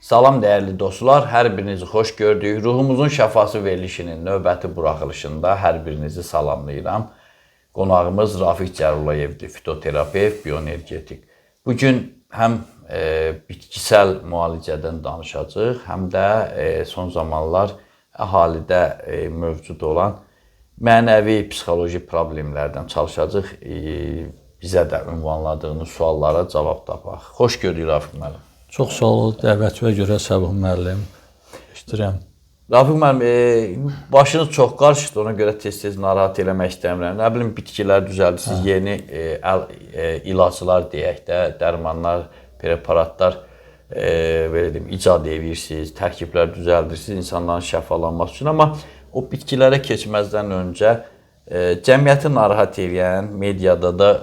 Salam dəyərli dostlar, hər birinizi xoş gördük. Ruhumuzun şəfası verilişinin növbəti buraxılışında hər birinizi salamlayıram. Qonağımız Rafiq Cəllayevdir, fitoterapevt, bioenergetik. Bugün həm bitkisel müalicədən danışacağıq, həm də son zamanlar əhalidə mövcud olan mənəvi, psixoloji problemlərdən çalışacağıq. Bizə də ünvanladığınız suallara cavab tapaq. Xoş gördük Rafiq müəllim. Çox sağ ol, dəvətinə görə Səbuh müəllim. İştirəm. Rafiq müəllim, başınız çox qarışıqdır, ona görə tez-tez narahat eləmək istəmirəm. Nə bilim, bitkilər düzəldirsiniz, yeni ilaclar deyək də, dərmanlar, preparatlar belə deyim, icad edirsiniz, tərkiblər düzəldirsiniz insanların şəfalanması üçün. Amma o bitkilərə keçməzdən öncə cəmiyyəti narahat edən, mediada da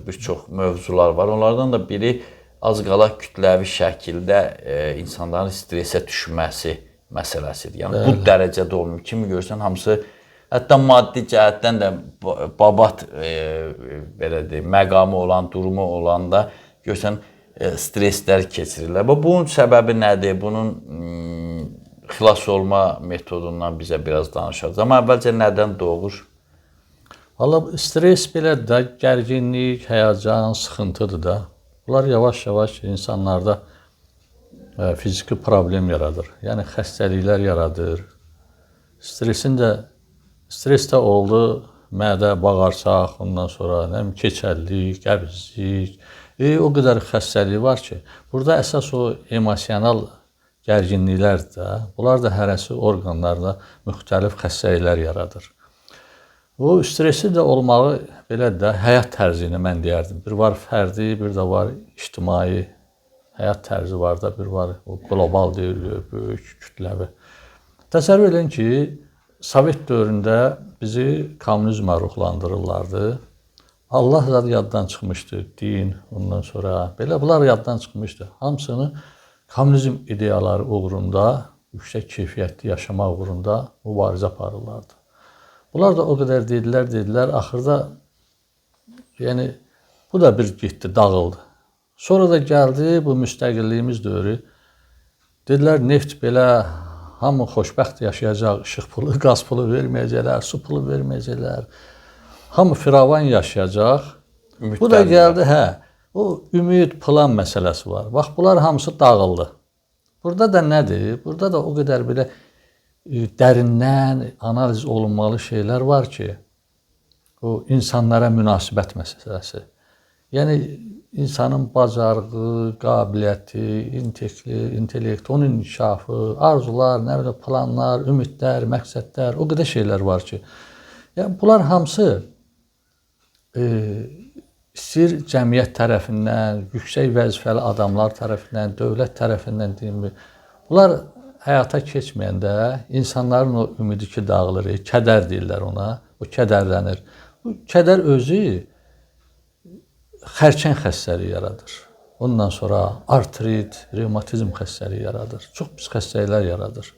bir çox mövzular var. Onlardan da biri az qala kütləvi şəkildə insanların stresə düşməsi məsələsidir. Yəni bu dərəcədə olmuyor. Kimi görsən hamısı, hətta maddi cəhətdən də babat belə deyim, məqamı olan, durumu olan da görsən streslər keçirirlər. Bunun səbəbi nədir? Bunun xilas olma metodundan bizə biraz danışacağız. Amma əvvəlcə nədən doğur? Valla stres belə də gərginlik, həyəcan, sıxıntıdır da. Bunlar yavaş-yavaş insanlarda fiziki problem yaradır. Yəni xəstəliklər yaradır. Stres də oldu, mədə, bağırsaq, ondan sonra keçərlik, qəbizlik, o qədər xəstəlik var ki, burada əsas o emosional gərginliklərdir də. Bunlar da hərəsi orqanlarda müxtəlif xəstəliklər yaradır. O stresi də olmağı belə də həyat tərzini mən deyərdim. Bir var fərdi, bir də var ictimai həyat tərzi var da, bir var o qlobal deyilir, böyük, kütləvi. Təsəvvür edin ki, Sovet dövründə bizi kommunizmə ruhlandırırlardı. Allah da yaddan çıxmışdı, din, ondan sonra belə bunlar yaddan çıxmışdı. Hamısını kommunizm ideyaları uğrunda, yüksək keyfiyyətli yaşamaq uğrunda mübarizə aparırlardı. Bunlar da o qədər dedilər, axırda yəni bu da bir getdi, dağıldı. Sonra da gəldi bu müstəqilliyimiz dövrü. Dedilər neft belə hamı xoşbəxt yaşayacaq, işıq pulu, qaz pulu verməyəcəklər, su pulu verməyəcəklər. Hamı firavan yaşayacaq. Bu da gəldi, o ümid, plan məsələsi var. Bax, bunlar hamısı dağıldı. Burada da nədir? Burada da o qədər belə dərindən analiz olunmalı şeylər var ki, o insanlara münasibət məsələsi. Yəni, insanın bacarığı, qabiliyyəti, intellekt, onun inkişafı, arzular, planlar, ümidlər, məqsədlər, o qədər şeylər var ki, yəni, bunlar hamısı istəyir cəmiyyət tərəfindən, yüksək vəzifəli adamlar tərəfindən, dövlət tərəfindən deyim, bunlar həyata keçməyəndə insanların o ümidi ki dağılır, kədər deyirlər ona, o kədərlənir. Bu kədər özü xərçəng xəstəliyi yaradır. Ondan sonra artrit, revmatizm xəstəliyi yaradır. Çox pis xəstəliklər yaradır.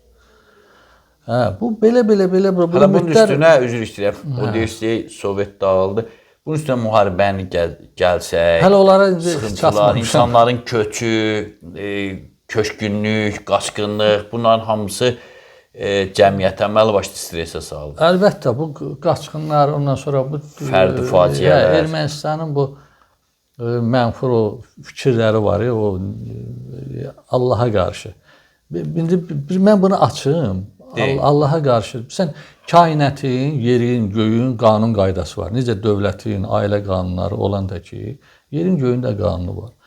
Bu belə. Hələ bunun üstünə, üzr istəyirəm, o deyirsək, Sovet dağıldı. Bunun üstünə müharibəni gəlsək, hələ onlara sıxıntılar, insanların köçü, köşkünlük, qaçqınlıq, bunların hamısı cəmiyyətə əməli başlı stresə salır. Əlbəttə, bu qaçqınlar, ondan sonra bu fərdi faciələr. Ermənistanın bu mənfur o fikirləri var, o Allaha qarşı. İndi mən bunu açım, Allaha qarşı. Sən kainətin, yerin, göyün qanun qaydası var. Necə dövlətin, ailə qanunları olanda ki, yerin, göyün də qanunu var.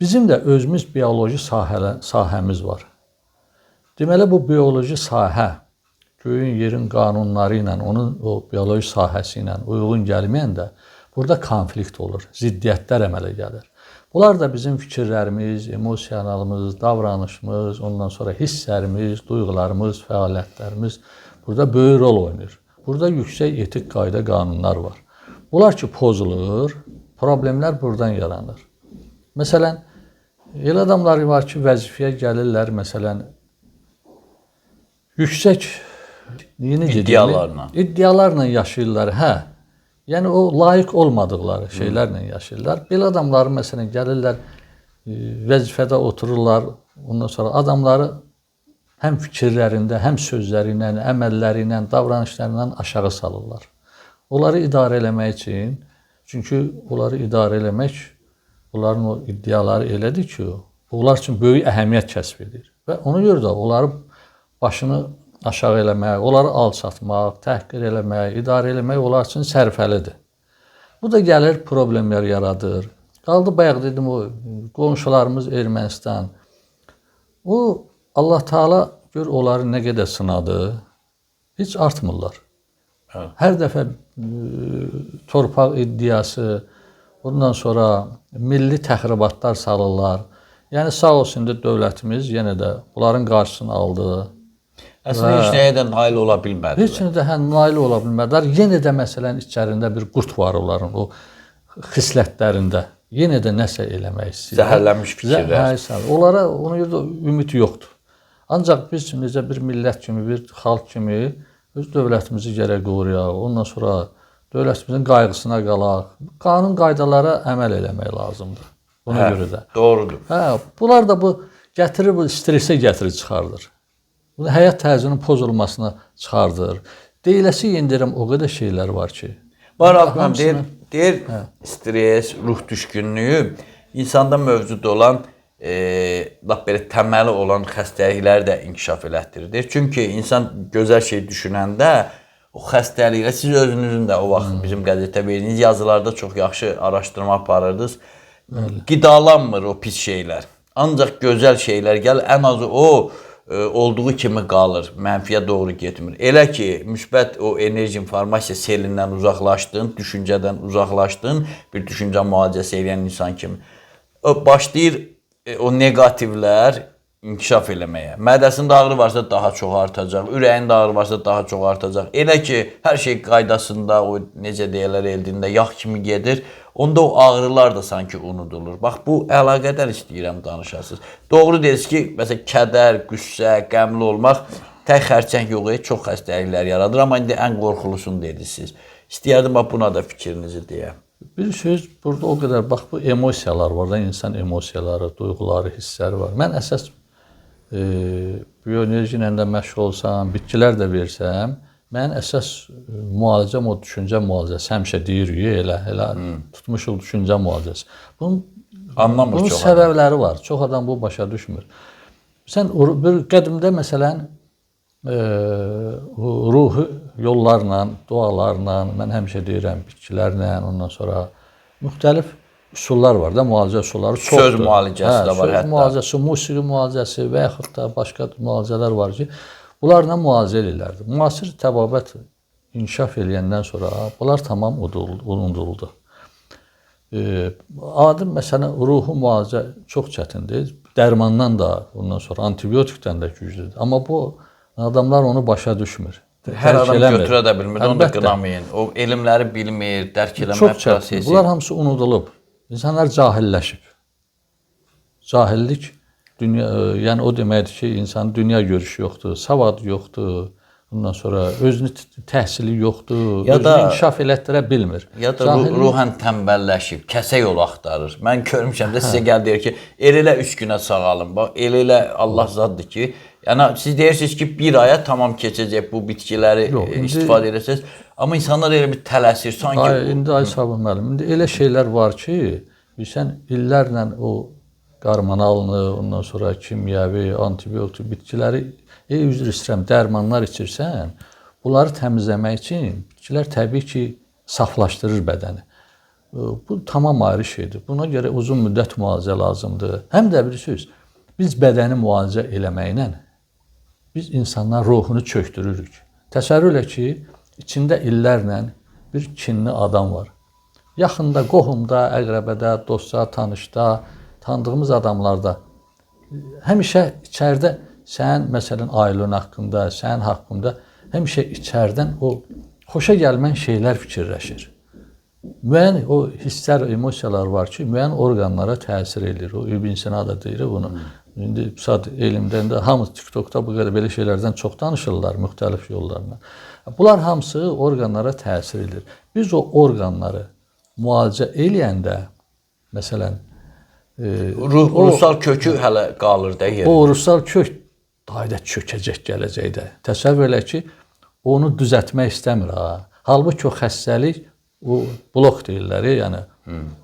Bizim də özümüz bioloji sahəmiz var. Deməli, bu bioloji sahə göyün, yerin qanunları ilə, onun o bioloji sahəsi ilə uyğun gəlməyəndə burada konflikt olur, ziddiyyətlər əmələ gəlir. Bunlar da bizim fikirlərimiz, emosionalımız, davranışımız, ondan sonra hisslərimiz, duyğularımız, fəaliyyətlərimiz burada böyük rol oynayır. Burada yüksək etik qayda qanunlar var. Bunlar ki pozulur, problemlər buradan yaranır. Məsələn, elə adamlar var ki, vəzifəyə gəlirlər, məsələn, yüksək iddialarla yaşayırlar, Yəni o layiq olmadıqları şeylərlə yaşayırlar. Belə adamları məsələn gəlirlər, vəzifədə otururlar, ondan sonra adamları həm fikirlərində, həm sözləri ilə, əməlləri ilə, davranışlarından aşağı salırlar. Onları idarə eləmək üçün, çünki onları idarə eləmək, onların o iddiaları elədir ki, onlar üçün böyük əhəmiyyət kəsb edir. Və ona görə də onları başını aşağı eləmək, onları alçatmaq, təhqir eləmək, idarə eləmək onlar üçün sərfəlidir. Bu da gəlir, problemlər yaradır. Qaldı bayaq dedim o qonşularımız Ermənistan. O Allah Taala gör onları nə qədər sınadı. Heç artmırlar. Hər dəfə torpaq iddiası, ondan sonra milli təxribatlar salırlar. Yəni sağ olsun da dövlətimiz yenə də bunların qarşısını aldı. Əslində heç nəyə də nail ola bilmədilər. Heç nə də nail ola bilmədilər. Yenə də məsələnin içərisində bir qurd var onların o xislətlərində. Yenə də nəsə eləmək istəyir. Zəhərlənmiş fikirlər. Onlara ona görə də ümid yoxdur. Ancaq biz necə bir millət kimi, bir xalq kimi öz dövlətimizi gərək qoruyaq. Ondan sonra dövlətimizin qayğısına qalaq. Qanun qaydalara əməl eləmək lazımdır. Ona görə də. Doğrudur. Bunlar da bu gətirir, bu stresə gətirir çıxardır. Bu həyat tərzinin pozulmasına çıxardır. Deyiləsi yendirəm o qədər şeylər var ki. Var Akram deyir stres, ruh düşkünlüyü insanda mövcud olan lap belə təməli olan xəstəlikləri də inkişaf elətdirir. Çünki insan gözəl şey düşünəndə o xəstəliklə siz özünüzün də o vaxt bizim qəzetə verdiyiniz yazılarda çox yaxşı araşdırma aparırdınız. Qidalanmır o pis şeylər. Ancaq gözəl şeylər gəlir. Ən azı o olduğu kimi qalır, mənfiyə doğru getmir. Elə ki, müsbət o enerji informasiya selindən uzaqlaşdın, düşüncədən uzaqlaşdın, bir düşüncə müalicəsi edən insan kimi. Başlayır o negativlər inkişaf eləməyə. Mədəsində ağrı varsa daha çox artacaq, ürəyində ağrı varsa daha çox artacaq. Elə ki, hər şey qaydasında, o necə deyirlər eldində yağ kimi gedir, onda o ağrılar da sanki unudulur. Bax, bu əlaqədar istəyirəm danışasınız. Doğru deyirsiniz ki, məsələn, kədər, qüssə, qəmli olmaq tək xərçəng yox, çox xəstəliklər yaradır, amma indi ən qorxulusunu dediniz. İstəyərdim, buna da fikrinizi deyəm. Bir söz, burada o qədər, bax, bu emosiyalar var da, insan emosiyaları, duyğuları, hissləri var. Mən əsas biyoenerji ilə də məşğul olsam, bitkilər də versəm, mən əsas müalicəm o düşüncə müalicəsi. Həmişə deyirik, elə tutmuşuq düşüncə müalicəsi. Bunun səbəbləri var. Çox adam bu başa düşmür. Sən bir qədimdə məsələn ruhi yollarla, dualarla, mən həmişə deyirəm, bitkilərlə, ondan sonra müxtəlif üsullar var da, müalicə üsulları çoxdur. Söz müalicəsi də var hətta. Söz müalicəsi, musiqi müalicəsi və yaxud da başqa müalicələr var ki, bunlarla müalicə edirlərdi. Müasir təbabət inkişaf eləyəndən sonra bunlar tamam unuduldu. Adi məsələn, ruhi müalicə çox çətindir. Dərmandan da, ondan sonra antibiotikdən də güclüdür. Amma bu adamlar onu başa düşmür. Hər adam götürə də bilmir, onu da qınamayın. O elmləri bilmir, dərk eləmə prosesi. Bunlar hamısı unudulub. İnsanlar cahilləşib. Cahillik, yəni o deməkdir ki, insanın dünya görüşü yoxdur, savad yoxdur, ondan sonra özünü təhsili yoxdur, özünü inkişaf elətdirə bilmir. Ya da ruhən tənbəlləşib, kəsə yol axtarır. Mən görmüşəm də sizə gəl deyir ki, elə 3 günə sağalın. Bax, elə Allah zaddır ki, yəni siz deyirsiniz ki, bir aya tamam keçəcək bu bitkiləri istifadə edəcəksiniz. Amma insanlar elə bir tələsir, sanki... İndi ay Sabah müəllim, indi elə şeylər var ki, sən illərlə o qarmanalını, ondan sonra kimyəvi, antibiotik bitkiləri, üzr istəyirəm, dərmanlar içirsən, bunları təmizləmək üçün bitkilər təbii ki, saflaşdırır bədəni. Bu tamam ayrı şeydir. Buna görə uzun müddət müalicə lazımdır. Həm də bir söz, biz bədəni müalicə eləməklə biz insanların ruhunu çökdürürük. Təsəvvür elə ki, içində illərlə bir kinli adam var. Yaxında, qohumda, əqrəbədə, dostda, tanışda, tanıdığımız adamlarda həmişə içəridə sənin, məsələn, ailən haqqında, sənin haqqında həmişə içəridən o xoşa gəlmən şeylər fikirləşir. Müəyyən o hisslər, emosiyalar var ki, müəyyən orqanlara təsir edir. O İbn Sina da deyir bunu. İndi elmdən də hamı TikTokda bu qədər belə şeylərdən çox danışırlar müxtəlif yollarla. Bunlar hamısı orqanlara təsir edir. Biz o orqanları müalicə eləyəndə, məsələn, Ruhsal kökü hələ qalır da yerində. O ruhsal kök dayda çökəcək gələcəkdə. Təsəvvür elə ki, onu düzəltmək istəmir ha. Halbuki o xəstəlik o blok deyirlər, yəni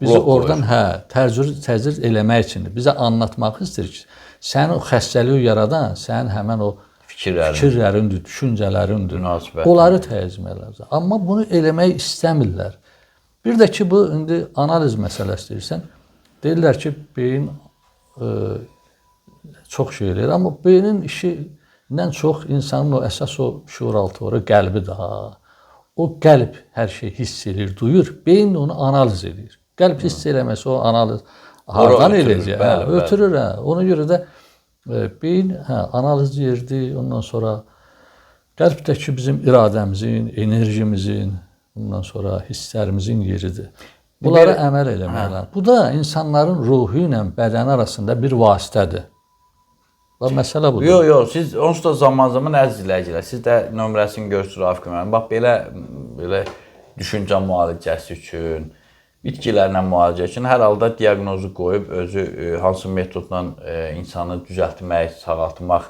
bizi oradan təcrid eləmək üçündür. Bizə anlatmaq istəyir ki, sənin o xəstəliyi yaradan, sənin həmin o fikirlərindir, düşüncələrindir. Onları təzim edirlər. Amma bunu eləmək istəmirlər. Bir də ki, bu indi analiz məsələsi deyirsən. Deyirlər ki, beyin çox şey eləyir, amma beynin işindən çox insanın o əsas o şuuraltı var, qəlbi daha. O qəlb hər şeyi hiss edir, duyur, beyin onu analiz edir. Qəlb hiss eləməsə o analiz hardan eləyəcək? Ötürür. Ona görə də beyin analiz yerdir, ondan sonra qəlbdəki bizim iradəmizin, enerjimizin, ondan sonra hisslərimizin yeridir. Bunlara əməl eləməklər. Bu da insanların ruhu ilə bədəni arasında bir vasitədir. Və məsələ budur. Yox, siz onsuz da zaman-zaman əziz izləyicilər, siz də nömrəsini görürsünüz Rafiq müəllim. Bax belə düşüncə müalicəsi üçün, bitkilərlə müalicə üçün hər halda diaqnozu qoyub özü hansı metodla insanı düzəltmək, sağaltmaq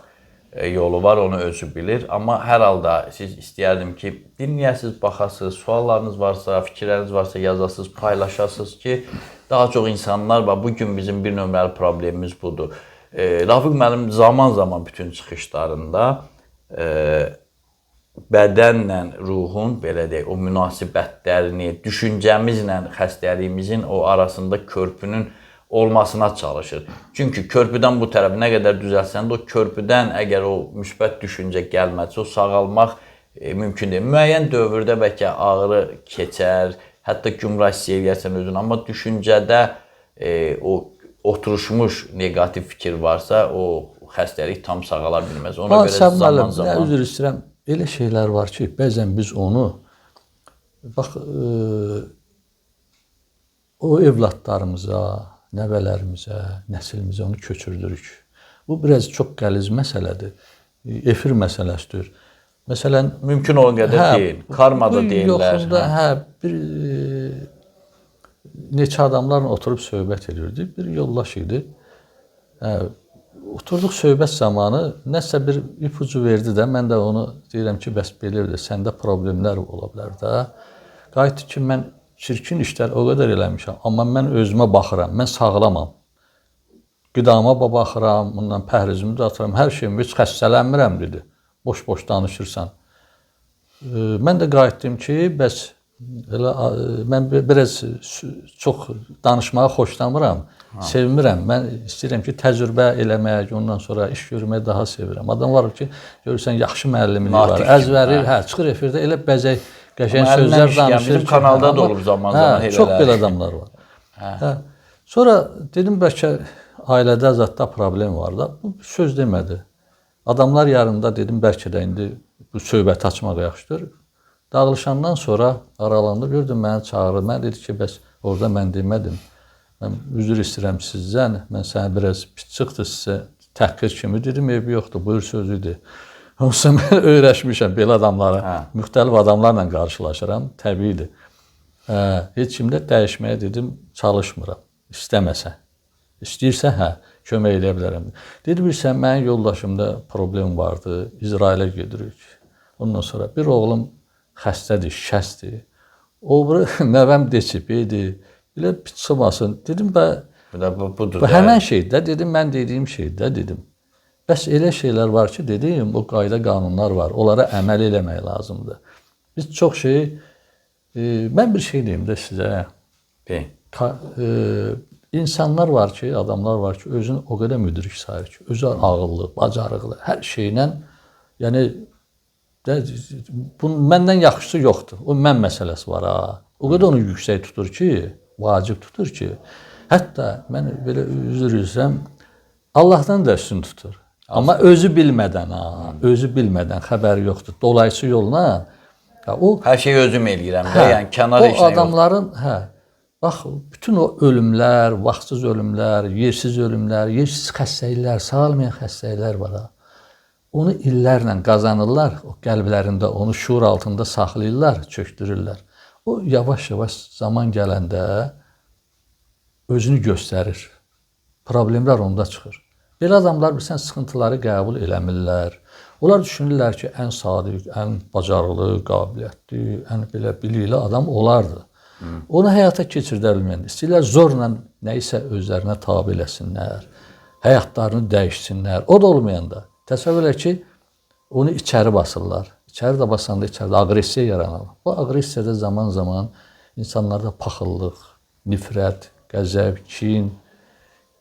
yolu var, onu özü bilir. Amma hər halda siz istəyərdim ki, dinləyəsiniz, baxasınız, suallarınız varsa, fikirləriniz varsa yazasınız, paylaşasınız ki, daha çox insanlar var. Bugün bizim bir nömrəli problemimiz budur. Rafiq müəllim zaman-zaman bütün çıxışlarında bədənlə ruhun, belə deyək, o münasibətlərini, düşüncəmizlə xəstəliyimizin o arasında körpünün olmasına çalışır. Çünki körpüdən bu tərəf nə qədər düzəlsən də o körpüdən əgər o müsbət düşüncə gəlməsə, o sağalmaq mümkün deyil. Müəyyən dövrdə bəlkə ağrı keçər, hətta gümrah hiss eləyərsən özünü, amma düşüncədə o oturuşmuş negativ fikir varsa, o xəstəlik tam sağala bilməz. Ona görə zaman-zaman... Üzr istəyirəm, elə şeylər var ki, bəzən biz onu, bax, o evladlarımıza, nəvələrimizə, nəsilmizə onu köçürdürük. Bu biraz çox qəliz məsələdir, efir məsələsidir. Məsələn, mümkün olan qədər deyil, karmada deyirlər. Bir neçə adamlarla oturub söhbət edirdik, bir yoldaş idi. Oturduq söhbət zamanı, nəsə bir ipucu verdi də, mən də onu deyirəm ki, bəs belirdir, səndə problemlər ola bilər də. Qayıtdı ki, mən çirkin işlər o qədər eləmişəm, amma mən özümə baxıram, mən sağlamam. Qidama baxıram, bundan pəhrizimi də atıram, hər şeyim, heç xəstələnmirəm, dedi. Boş-boş danışırsan. Mən də qayıtdım ki, bəs mən biraz çox danışmağı xoşlamıram, sevmirəm. Mən istəyirəm ki, təcrübə eləmək, ondan sonra iş görməyi daha sevirəm. Adam var ki, görürsən, yaxşı müəllimliyi var, əzvəri, çıxır efirdə, elə bəzək, qəşəng sözlər danışır. Bizim kanalda da olub zaman-zaman elələr. Çox belə adamlar var. Sonra dedim, bəlkə ailədə zətdə problem var da, bu söz demədi. Adamlar yarında dedim, bəlkə də indi bu söhbəti açmaq yaxşıdır. Dağılışandan sonra aralandı, gördüm məni çağırır. Mən dedi ki, bəs orada mən demədim. Mən üzr istəyirəm sizdən, mən sənə biraz pis çıxdı sizə, təhqir kimi dedim, eybi yoxdur, buyur sözüdür. Oysa mən öyrəşmişəm belə adamlara, müxtəlif adamlarla qarşılaşıram, təbiidir. Heç kimdə dəyişməyə dedim, çalışmıram, istəməsə. İstəyirsə, kömək eləyə bilərəm. Dedi, bilirsən, mənim yoldaşımda problem vardı, İsrailə gedirik. Ondan sonra bir oğlum xəstədir, şikəsdir. O, nəvəm deçibidir, elə çıxmasın. Dedim, bu həmən şeydə, dedim, mən dediyim şeydə, dedim. Bəs elə şeylər var ki, dedim, o qayda qanunlar var, onlara əməl eləmək lazımdır. Biz çox şey, mən bir şey deyim də sizə, insanlar var ki, adamlar var ki, özünü o qədər müdrik sayır ki, özü ağıllı, bacarıqlı, hər şeylə, yəni, məndən yaxşısı yoxdur. O mən məsələsi var ha. O qədər onu yüksək tutur ki, vacib tutur ki, hətta mən belə üzr istəyirəm, Allahdan da üstün tutur. Amma özü bilmədən, özü bilmədən, xəbəri yoxdur. Dolayısı yolla, hər şeyi özüm eləyirəm də, yəni kənar heç nə yox. O adamların, bax, bütün o ölümlər, vaxtsız ölümlər, yersiz ölümlər, yersiz xəstəliklər, sağalmayan xəstəliklər var ha. Onu illərlə qazanırlar, o qəlblərində, onu şuur altında saxlayırlar, çöktürürlər. O yavaş-yavaş zaman gələndə özünü göstərir. problemlər onda çıxır. Belə adamlar bilirsən sıxıntıları qəbul eləmirlər. Onlar düşünürlər ki, ən sadiq, ən bacarıqlı, qabiliyyətli, ən belə bilikli adam onlardır. Onu həyata keçirdə bilməyən. İstəyirlər zorla nəyisə özlərinə tabe eləsinlər, həyatlarını dəyişsinlər. O da olmayanda təsəvvür elə ki, onu içəri basırlar. İçəri də basanda içəridə aqressiya yaranır. Bu aqressiyada zaman-zaman insanlarda paxıllıq, nifrət, qəzəb, kin,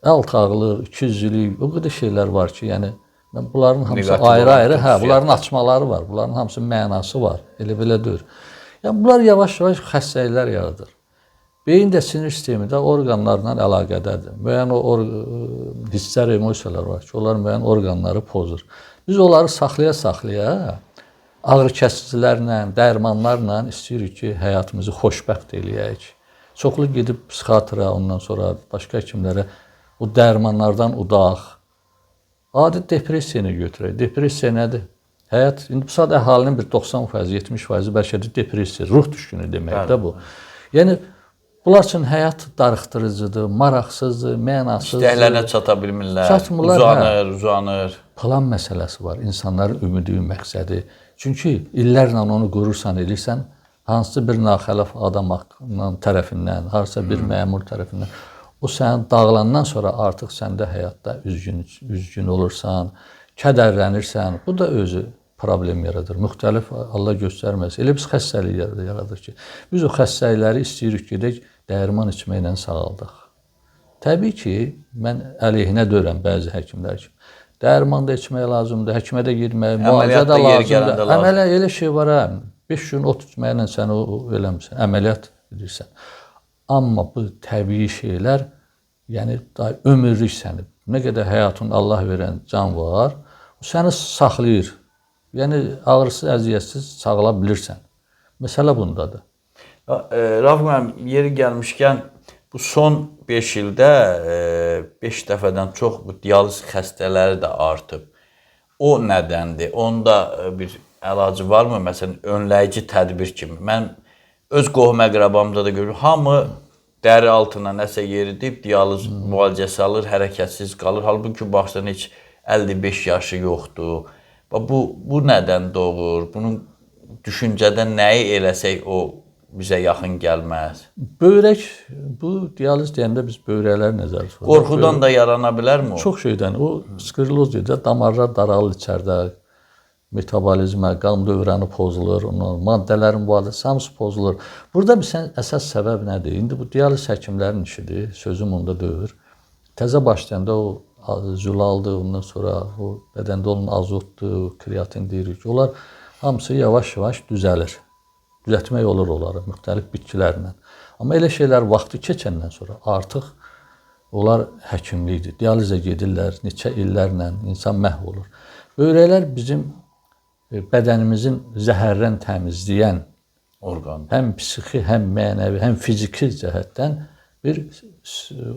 alçaqlıq, ikiyüzlülük, o qədər şeylər var ki, yəni mən bunların hamısı ayrı-ayrı, bunların açmaları var, bunların hamısı mənası var, elə-belə deyil. Yəni bunlar yavaş-yavaş xəstəliklər yaradır. Beyin də sinir sistemi də orqanlarla əlaqədədir. Müəyyən o hisslər, emosiyalar var ki, onlar müəyyən orqanları pozur. Biz onları saxlaya-saxlaya ağrı kəsicilərlə, dərmanlarla istəyirik ki, həyatımızı xoşbəxt eləyək. Çoxlu gedib psixiatra, ondan sonra başqa həkimlərə o dərmanlardan udaq. Adi depressiyini götürək. Depressiya nədir? Həyat, indi bu saat əhalinin bir 90%, 70% bəlkə də depressiya, ruh düşkünü deməkdir bu. Yəni, bunlar üçün həyat darıxdırıcıdır, maraqsızdır, mənasızdır. İstəklərinə çata bilmirlər, uzanır. Plan məsələsi var, insanların ümidi, məqsədi. Çünki illərlə onu qurursan, eləyirsən, hansısa bir naxələf adam tərəfindən, hansısa bir məmur tərəfindən, o sənin dağılandan sonra artıq səndə həyatda üzgün olursan, kədərlənirsən, bu da özü problem yaradır. Müxtəlif Allah göstərməz. Elə biz xəstəlik yaradır ki, biz o xəstəlikləri istəyirik gedək, dərman içməklə sağaldıq. Təbii ki, mən əleyhinə deyirəm bəzi həkimlər ki, dərman da içmək lazımdır, həkimə də getmək, müalicə də lazımdır. Əməliyyat elə şey var, 5 gün ot içməklə sən o eləmirsən, əməliyyat edirsən. Amma bu təbii şeylər, yəni ömürlük səni, nə qədər həyatın Allah verən can var, o səni saxlayır. Yəni ağrısız, əziyyətsiz sağala bilirsən. Məsələ bundadır. Rauf müəllim, yeri gəlmişkən, bu son 5 ildə 5 dəfədən çox bu dializ xəstələri də artıb. O nədəndir? Onda bir əlacı varmı? Məsələn, önləyici tədbir kimi. Mən öz qohum əqrabamda da görürüm. Hamı dəri altına nəsə yeridib, dializ müalicəsi alır, hərəkətsiz qalır. Halbuki baxsan heç 55 yaşı yoxdur. Bu nədən doğur? Bunun düşüncədə nəyi eləsək o bizə yaxın gəlməz? Böyrək, bu dializ deyəndə biz böyrəklər nəzərdə tuturuq. Qorxudan da yarana bilərmi o? Çox şeydən. O skleroz deyir, damarlar daralır içəridə. Metabolizmə, qan dövrəni pozulur, maddələrin mübadiləsində hamısı pozulur. Burada əsas səbəb nədir? İndi bu dializ həkimlərin işidir, sözüm onda deyir. Təzə başlayanda o zülaldır, ondan sonra o bədəndə olan azotdur, kreatin deyirik. Onlar hamısı yavaş-yavaş düzəlir. Düzəltmək olur onları müxtəlif bitkilərlə. Amma elə şeylər vaxtı keçəndən sonra artıq onlar həkimlikdir. Dializə gedirlər, neçə illərlə insan məhv olur. Böyrəklər bizim bədənimizin zəhərdən təmizləyən orqan. Həm psixi, həm mənəvi, həm fiziki cəhətdən bir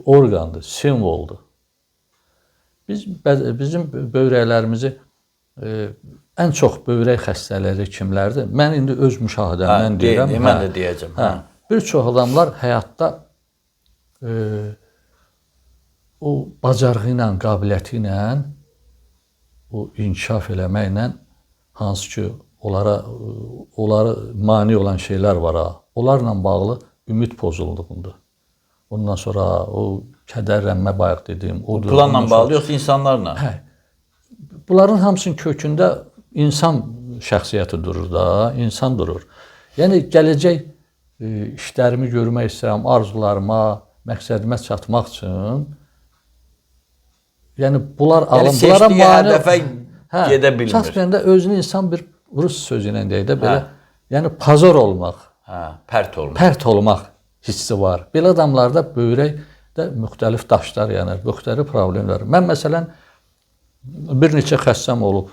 orqandır, simvoldur. Bizim böyrəklərimizi ən çox böyrək xəstələri kimlərdir? Mən indi öz müşahidəmdən deyirəm. Mən də deyəcəm. Bir çox adamlar həyatda o bacarığı ilə, qabiliyyəti ilə, o inkişaf eləməklə hansı ki, onlara mane olan şeylər var. Onlarla bağlı ümid pozulduğunda. Ondan sonra o kədərlənmə bayaq dediyim. Planla bağlı yoxsa insanlarla? Hə. Bunların hamısının kökündə insan şəxsiyyəti durur da, insan durur. Yəni gələcək işlərimi görmək istəyirəm, arzularıma, məqsədimə çatmaq üçün. Yəni bunlar alın, bunlara mane gedə bilmir. Çatmayanda özünü insan bir rus sözü ilə deyək də belə, yəni pazar olmaq, pərt olmaq hissi var. Belə adamlarda böyrəkdə müxtəlif daşlar yanır, müxtəlif problemlər. Mən məsələn bir neçə xəstəm olub,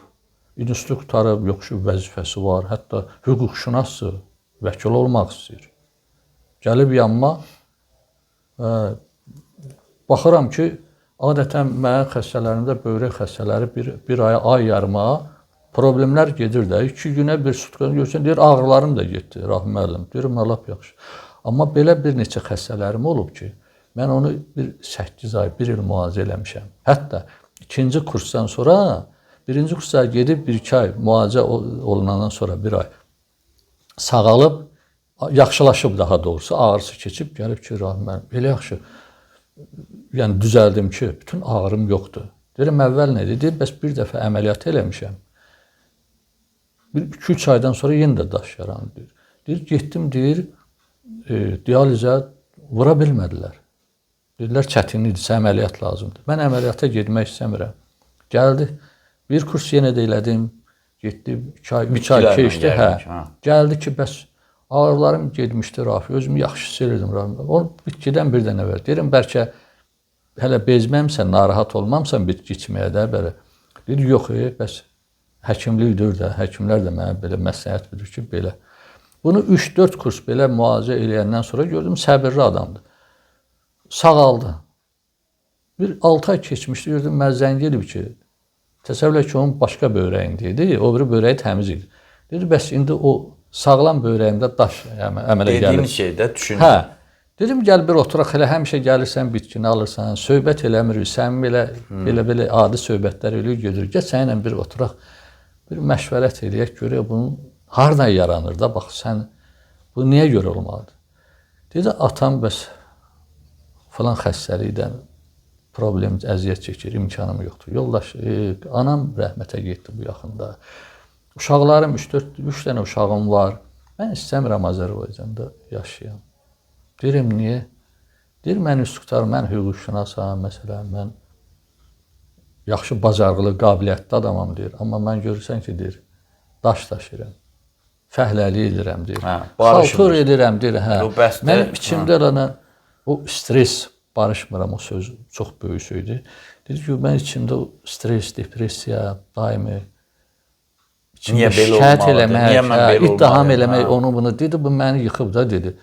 institut qutarıb, yoxuşu vəzifəsi var, hətta hüquqşünasdır, vəkil olmaq istəyir. Gəlib yanıma, baxıram ki, adətən mənim xəstələrimdə böyrək xəstələri bir ay yarıma problemlər gedir də. 2 günə bir sutkanı görsən, deyir, ağrılarım da getdi, Rahim müəllim. Deyirəm, lap yaxşı. Amma belə bir neçə xəstələrim olub ki, Mən onu bir 8 ay, 1 il müalicə eləmişəm. Hətta ikinci kursdan sonra, birinci kursa gedib 1-2 ay müalicə olunandan sonra 1 ay sağalıb, yaxşılaşıb daha doğrusu, ağrısı keçib, gəlib ki, mən belə yaxşı, yəni düzəldim ki, bütün ağrım yoxdur. Deyirəm, əvvəl nə dedi? Bəs bir dəfə əməliyyat eləmişəm. 2-3 aydan sonra yenə də daş yarandı, deyir. Deyir, getdim, deyir, dializə vura bilmədilər. Dedilər, çətinlikdirsə əməliyyat lazımdır. Mən əməliyyata getmək istəmirəm. Gəldi, bir kurs yenə də elədim, getdi, 2 ay keçdi, gəldi ki, bəs ağrılarım getmişdi, Rafi, özümü yaxşı hiss edirdim, Rafi. Onu bitkidən bir dənə ver. Deyirəm, bəlkə hələ bezməmsən, narahat olmamsan bitki içməyə də belə. Deyir, yox, bəs həkimlikdir də, həkimlər də mənə belə məsləhət bilir ki, belə. Bunu 3-4 kurs belə müalicə eləyəndən sonra gördüm, səbirli adamdır. Sağaldı. Bir 6 ay keçmişdi, gördüm, mən zəng edib ki, təsəvvür ki, onun başqa böyrəyində idi, o biri böyrəyi təmiz idi. Dedi, bəs indi o sağlam böyrəyimdə daş əmələ gəlib. Dediyiniz şeydə düşündüm. Hə. Dedim, gəl bir oturaq, elə həmişə gəlirsən, bitkini alırsan, söhbət eləmirik, sən belə adi söhbətlər eləyir, gedir. Gəl səninlə bir oturaq, bir məşvərət eləyək, görək bunun hardan yaranır da, bax, sən bu niyə görə olmalıdır? Dedi, atam bəs falan xəstəlikdən problem, əziyyət çəkir, imkanım yoxdur. Yoldaş, anam rəhmətə getdi bu yaxında. Uşaqlarım, 3 dənə uşağım var. Mən istəmirəm Azərbaycanda yaşayam. Deyirəm, niyə? Deyir, mən üstüqtar, mən hüquqşünasam, məsələn, mən yaxşı bacarıqlı, qabiliyyətli adamam, deyir. Amma mən görürsən ki, deyir, daş daşıyıram, fəhləli edirəm, deyir. Xaltur edirəm, deyir, hə. Mənim içimdə o stres, barışmıram, o söz çox böyük sözdür. Dedi ki, mən içimdə o stres, depressiya, daimi, şikayət eləmək, ittiham eləmək, onu bunu, dedi, bu məni yıxıb da, dedi.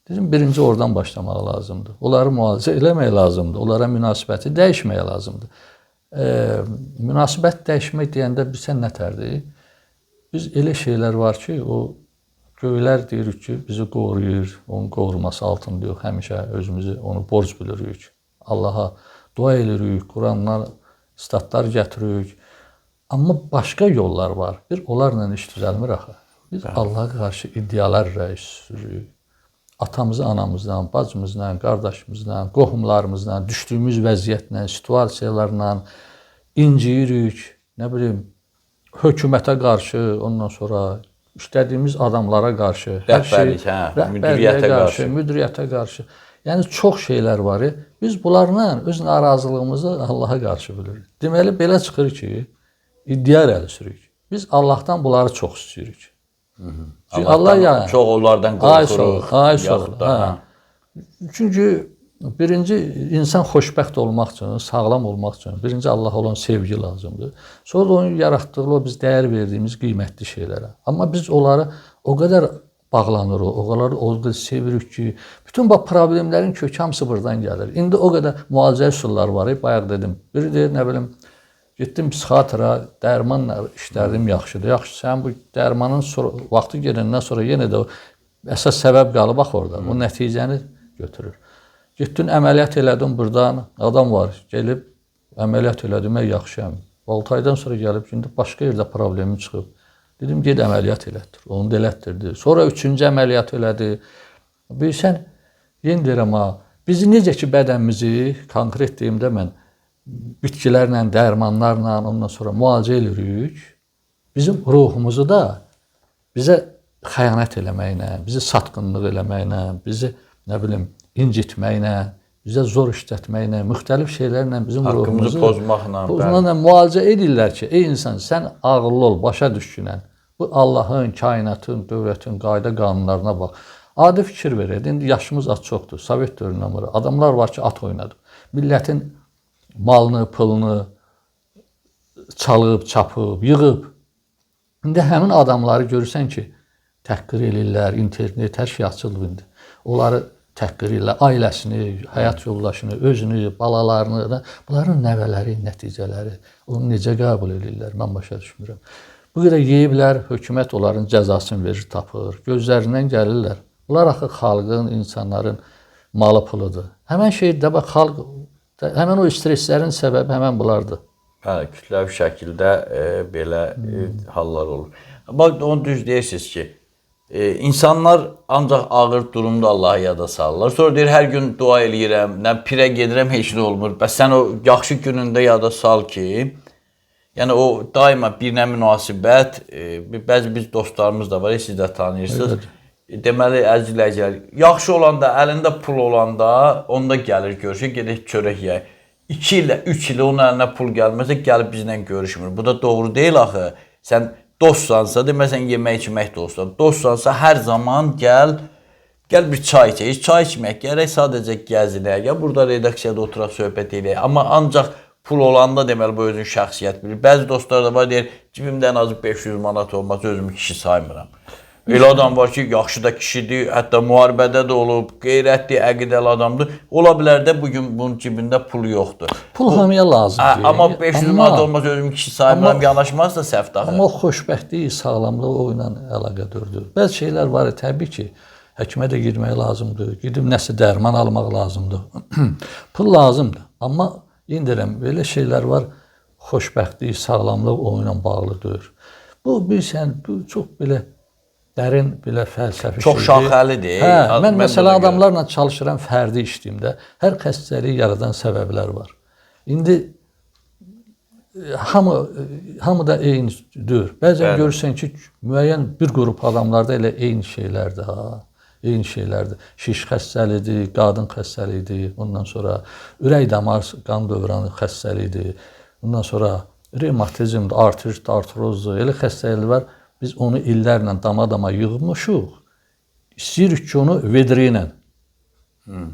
Dedim, birinci oradan başlamaq lazımdır. Onları müalicə eləmək lazımdır. Onlara münasibəti dəyişmək lazımdır. Münasibət dəyişmək deyəndə bilsən nətərdir? Biz elə şeylər var ki, o göylər deyirik ki, bizi qoruyur, onun qoruması altında yox, həmişə özümüzü onu borc bilirik. Allaha dua edirik, Quranlar, statlar gətiririk. Amma başqa yollar var. Bir, onlarla iş düzəlmir axı. Biz Allaha qarşı iddialar sürürük. Atamızı, anamızdan, bacımızdan, qardaşımızdan, qohumlarımızdan, düşdüyümüz vəziyyətlə, situasiyalarla inciyirik, nə bilim, hökumətə qarşı, ondan sonra işlədiyimiz adamlara qarşı, müdiriyyətə qarşı. Yəni, çox şeylər var. Biz bunlarla öz narazılığımızı Allaha qarşı bilirik. Deməli, belə çıxır ki, iddia irəli sürürük. Biz Allahdan bunları çox istəyirik. Allah çox onlardan qorxuruq. Ay sağ. Çünki birinci insan xoşbəxt olmaq üçün, sağlam olmaq üçün birinci Allaha olan sevgi lazımdır. Sonra da onun yaratdığı o biz dəyər verdiyimiz qiymətli şeylərə. Amma biz onları o qədər bağlanırıq, o qədər sevirik ki, bütün bu problemlərin kökü hamısı buradan gəlir. İndi o qədər müalicə üsulları var, bayaq dedim. Biri deyir, nə bilim, getdim psixiatra, dərmanla işlədim yaxşıdır. Yaxşı, sən bu dərmanın vaxtı gedəndən sonra yenə də əsas səbəb qalıb bax orada. O nəticəni götürür. Getdin, əməliyyat elədin buradan, adam var, gəlib əməliyyat elədim, mən yaxşıyam. 6 aydan sonra gəlib, indi başqa yerdə problemim çıxıb. Dedim, ged əməliyyat elətdir, onu da elətdirdi. Sonra 3-cü əməliyyat elədi. Bilsən, yenə deyirəm, bizi necə ki bədənimizi, konkret deyimdə mən, bitkilərlə, dərmanlarla, ondan sonra müalicə edirik. Bizim ruhumuzu da bizə xəyanət eləməklə, bizi satqınlıq eləməklə, bizi, nə bilim, incitməklə, bizə zor işlətməklə, müxtəlif şeylərlə bizim ruhumuzu pozmaqla müalicə edirlər ki, ey insan, sən ağıllı ol, başa düşkünən. Bu Allahın, kainatın, dövlətin qayda qanunlarına bax. Adi fikir verir. İndi yaşımız az çoxdur. Sovet dövründən sonra adamlar var ki, at oynadı. Millətin malını, pulunu çalıb, çapıb, yığıb. İndi həmin adamları görürsən ki, təhqir edirlər, internet, hər şey açılıb indi. Onları təhqir edirlər, ailəsini, həyat yoldaşını, özünü, balalarını, bunların nəvələri, nəticələri, onu necə qəbul edirlər, mən başa düşmürəm. Bu qədər yeyiblər, hökumət onların cəzasını verir, tapır, gözlərindən gəlirlər. Bunlar axı xalqın, insanların malı puludur. Həmən şey də bax xalq həmən o stresslərin səbəbi həmən bunlardır. Bəli, kütləvi şəkildə belə hallar olur. Bax, onu düz deyirsiniz ki, insanlar ancaq ağır durumda Allahı yada salırlar. Sonra deyir, hər gün dua eləyirəm, nə pirə gedirəm, heç nə olmur. Bəs sən o yaxşı günündə yada sal ki, yəni o daima birinə münasibət, bəzi biz dostlarımız da var, siz də tanıyırsınız. Deməli, əzizləyicilər, yaxşı olanda, əlində pul olanda, onda gəlir görüşür, gedək çörək yeyək. 2 ilə, 3 ilə onun əlinə pul gəlməsə, gəlib bizlə görüşmür. Bu da doğru deyil axı. Sən dostsansa, deməsən yemək içmək dostsan. Dostsansa hər zaman gəl bir çay içək. Çay içmək gərək, sadəcə gəzinək. Ya burada redaksiyada oturaq, söhbət eləyək. Amma ancaq pul olanda deməli bu özün şəxsiyyət bilir. Bəzi dostlar da var, deyir, cibimdə ən azı 500 manat olmaz, özümü kişi saymıram. Elə adam var ki, yaxşı da kişidir, hətta müharibədə də olub, qeyrətli, əqidəli adamdır. Ola bilər də bugün bunun cibində pulu yoxdur. Pul hamıya lazımdır. Amma 500 manat olmaz, özümü kişi saymıram, yanaşmaz da səhv daxil. Amma o xoşbəxtlik, sağlamlıq o ilə əlaqədordur. Bəzi şeylər var, təbii ki, həkimə də girmək lazımdır, gidib nəsə dərman almaq lazımdır. Pul lazımdır. Amma indirəm, belə şeylər var, xoşbəxtlik, sağlamlıq o ilə bağlıdır. Bu çox belə dərin, belə fəlsəfi şeydir. Çox şaxəlidir. Mən məsələn adamlarla çalışıram fərdi işləyimdə. Hər xəstəliyi yaradan səbəblər var. İndi hamı da eynidir. Bəzən görürsən ki, müəyyən bir qrup adamlarda elə eyni şeylərdir. Eyni şeylərdir. Şiş xəstəliyidir, qadın xəstəliyidir, ondan sonra ürək damar qan dövranı xəstəliyidir, ondan sonra revmatizmdir, artrit, artrozdur, elə xəstəliklər var. Biz onu illərlə dama-dama yığmışıq. İstəyirik ki, onu vedri ilə,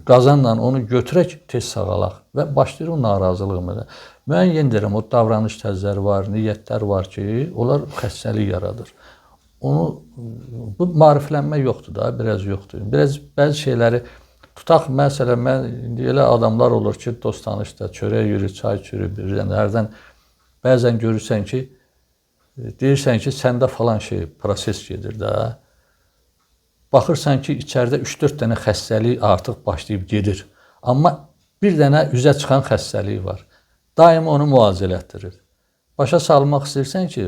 qazanla onu götürək, tez sağalaq və başlayır o narazılığımıza. Müəyyən deyirəm, o davranış tərzləri var, niyyətlər var ki, onlar xəstəlik yaradır. Bu maariflənmə yoxdur da, biraz yoxdur. Bəzi şeyləri tutaq, məsələn, indi elə adamlar olur ki, dost tanışda çörək yürür, çay çürür, birdən, hərdən bəzən görürsən ki, deyirsən ki, səndə falan şey, proses gedir də. Baxırsan ki, içəridə 3-4 dənə xəstəlik artıq başlayıb gedir. Amma bir dənə üzə çıxan xəstəlik var. Daima onu müalicə etdirir. Başa salmaq istəyirsən ki,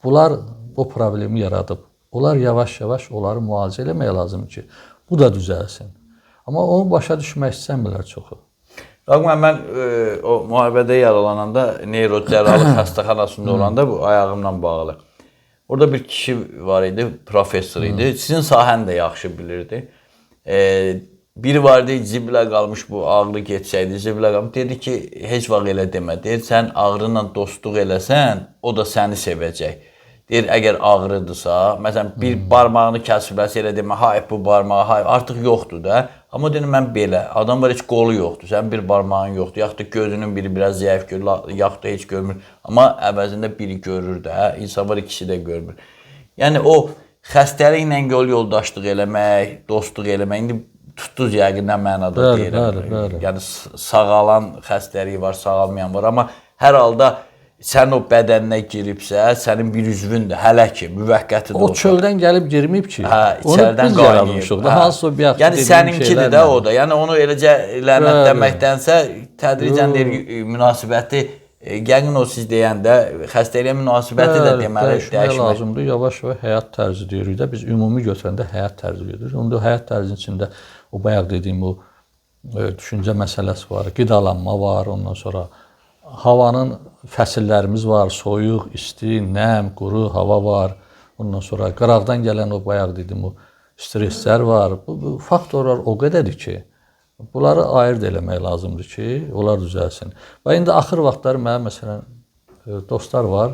bunlar o problemi yaradıb. Onlar yavaş-yavaş onları müalicə eləmək lazım ki, bu da düzəlsin. Amma onu başa düşmək istəmirlər çoxu. Mən o müharibədə yaralananda, neyrocərrahlı xəstəxanasında olanda bu ayağımla bağlı. Orada bir kişi var idi, professor idi. Sizin sahəni də yaxşı bilirdi. Biri vardı, zibilə qalmış bu ağrı geçsəydi, zibilə qalmış. Dedi ki, heç vaxt elə demə. Deyir, sən ağrıyla dostluq eləsən, o da səni sevəcək. Deyir, əgər ağrıdırsa, məsələn, bir barmağını kəsibləsə elə demə, hayf bu barmağı, hayf, artıq yoxdur da. Amma deyir, mən belə, adam var heç qolu yoxdur, sənin bir barmağın yoxdur, yaxud da gözünün biri biraz zəif görür, yaxud da heç görmür. Amma əvəzində biri görür də, insan var ikisi də görmür. Yəni o xəstəliklə yoldaşlıq eləmək, dostluq eləmək, indi tutduz yəqin nə mənada deyirəm. Yəni sağalan xəstəliyi var, sağalmayan var, amma hər halda sən o bədəninə giribsə, sənin bir üzvündür, hələ ki, müvəqqəti də olsa. O çöldən gəlib girməyib ki, onu biz yaratmışıq. Yəni səninkidir də o da. Yəni onu eləcə lənətlənməkdənsə, tədricən deyir, münasibəti, yəqin o siz deyəndə, xəstəliyə münasibəti də deməli dəyişmək lazımdır. Yavaş-yavaş həyat tərzi deyirik də, biz ümumi götürəndə həyat tərzi deyirik. Onda həyat tərzinin içində o bayaq dediyim o düşüncə məsələsi var, qidalanma var, ondan sonra havanın fəsillərimiz var, soyuq, isti, nəm, quru hava var. Ondan sonra qıraqdan gələn o bayaq dedim, o stresslər var. Bu faktorlar o qədərdir ki, bunları ayırd eləmək lazımdır ki, onlar düzəlsin. Və indi axır vaxtlar mənim məsələn dostlar var,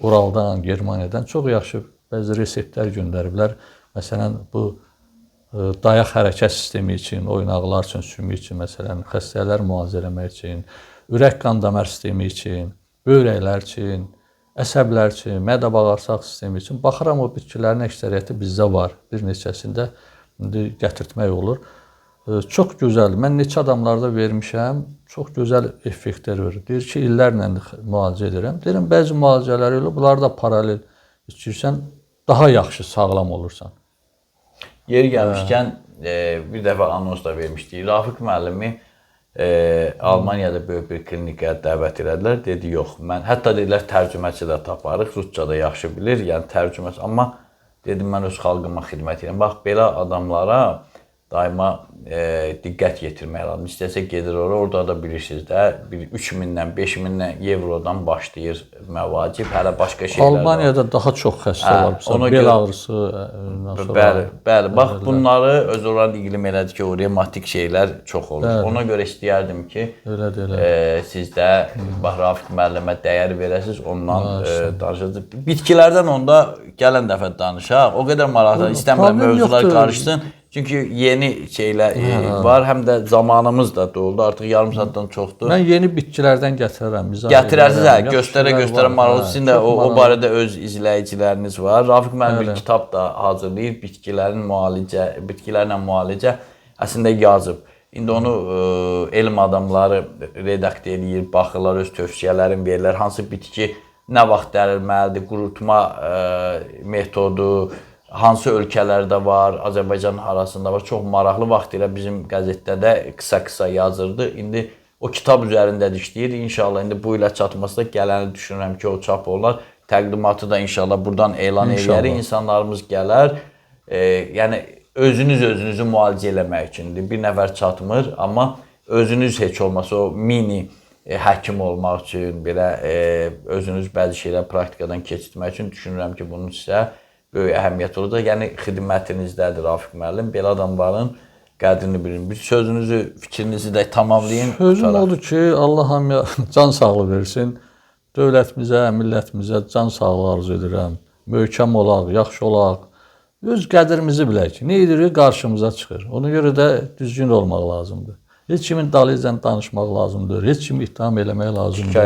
Uraldan, Germaniyadan çox yaxşı bəzi reseptlər göndəriblər. Məsələn, bu dayaq hərəkət sistemi üçün, oynaqlar üçün, sümük üçün, məsələn, xəstələr müalicə eləmək üçün, ürək qan damar sistemi üçün, böyrəklər üçün, əsəblər üçün, mədə-bağırsaq sistemi üçün. Baxıram o bitkilərin əksəriyyəti bizdə var. Bir neçəsində indi gətirtmək olur. Çox gözəldir. Mən neçə adamlarda vermişəm, çox gözəl effektlər verir. Deyir ki, illərlə müalicə edirəm. Deyirəm, bəzi müalicələr elə, bunları da paralel içirsən, daha yaxşı sağlam olursan. Yeri gəlmişkən, bir dəfə anons da vermişdik. Rafiq müəllimi Almaniyada böyük bir klinikaya dəvət elədilər. Dedi, yox, mən hətta dedilər tərcüməçi də taparıq, rusca da yaxşı bilir, yəni tərcüməçi. Amma dedim, mən öz xalqıma xidmət edirəm. Bax, belə adamlara daima diqqət yetirmək lazım. İstəsə gedir orada da bilirsiniz də, 3000-dən, 5000-dən evrodan başlayır məvacib, hələ başqa şeylər var. Almaniyada daha çox xəstə var. Məsələn, bel ağrısı, bəli. Bax, bunları öz oranı iqlim elədir ki, o revmatik şeylər çox olur. Bəli. Ona görə istəyərdim ki, siz də bax, Rafiq müəllimə dəyər verəsiniz, ondan danışacaq. Bitkilərdən onda gələn dəfə danışaq. O qədər maraqlı, istəmirəm mövzular qarışsın. Çünki yeni şeylər var, həm də zamanımız da doldu, artıq yarım saatdan çoxdur. Mən yeni bitkilərdən gətirərəm. Gətirərsiniz, göstərə maraqlı. Sizin də o barədə öz izləyiciləriniz var. Rafiq müəllim bir kitab da hazırlayır, bitkilərlə müalicə əslində yazıb. İndi onu elm adamları redaktə edir, baxırlar, öz tövsiyələrini verirlər. Hansı bitki nə vaxt dərilməlidir, qurutma metodu, hansı ölkələrdə var, Azərbaycanın arasında var. Çox maraqlı vaxtilə bizim qəzetdə də qısa-qısa yazırdı. İndi o kitab üzərində işləyir. İnşallah indi bu ilə çatması da gələni düşünürəm ki, o çap olar. Təqdimatı da inşallah buradan elan edərik. İnsanlarımız gələr. Yəni özünüzü müalicə eləmək üçündür. Bir nəfər çatmır, amma özünüz heç olmasa o mini həkim olmaq üçün, belə özünüz bəzi şeylər praktikadan keçirmək üçün düşünürəm ki, bunun sizə böyük əhəmiyyət olacaq. Yəni xidmətinizdədir Rafiq müəllim. Belə adamların qədrini bilin. Bir sözünüzü, fikrinizi də tamamlayın. Sözüm odur ki, Allah hamıya can sağlığı versin. Dövlətimizə, millətimizə can sağlığı arzu edirəm. Möhkəm olaq, yaxşı olaq. Öz qədrimizi bilək ki, nə edirik qarşımıza çıxır. Ona görə də düzgün olmaq lazımdır. Heç kimin dalıcan danışmaq lazımdır. Heç kimi ittiham eləmək lazımdır.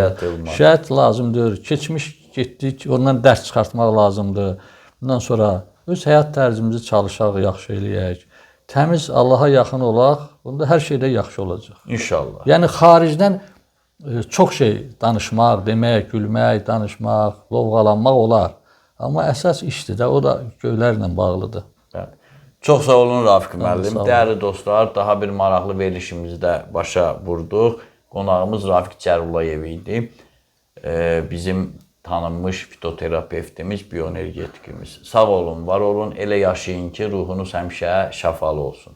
Şikayət lazımdır. Keçmiş getdik, ondan dərs çıxartmaq lazımdır. Bundan sonra öz həyat tərzimizi çalışaq, yaxşı eləyək. Təmiz, Allaha yaxın olaq, onda hər şey də yaxşı olacaq. İnşallah. Yəni xaricdən çox şey danışmaq, demək, gülmək, danışmaq, lovğalanmaq olar. Amma əsas işdir də, o da göylərlə bağlıdır. Bəli. Çox sağ olun Rafiq müəllim. Dəyərli dostlar, daha bir maraqlı verilişimizi də başa vurduq. Qonağımız Rafiq Cərullayev idi. Bizim tanınmış fitoterapevtimiz, bioenergetikimiz. Sağ olun, var olun, elə yaşayın ki, ruhunuz həmişə şəfalı olsun.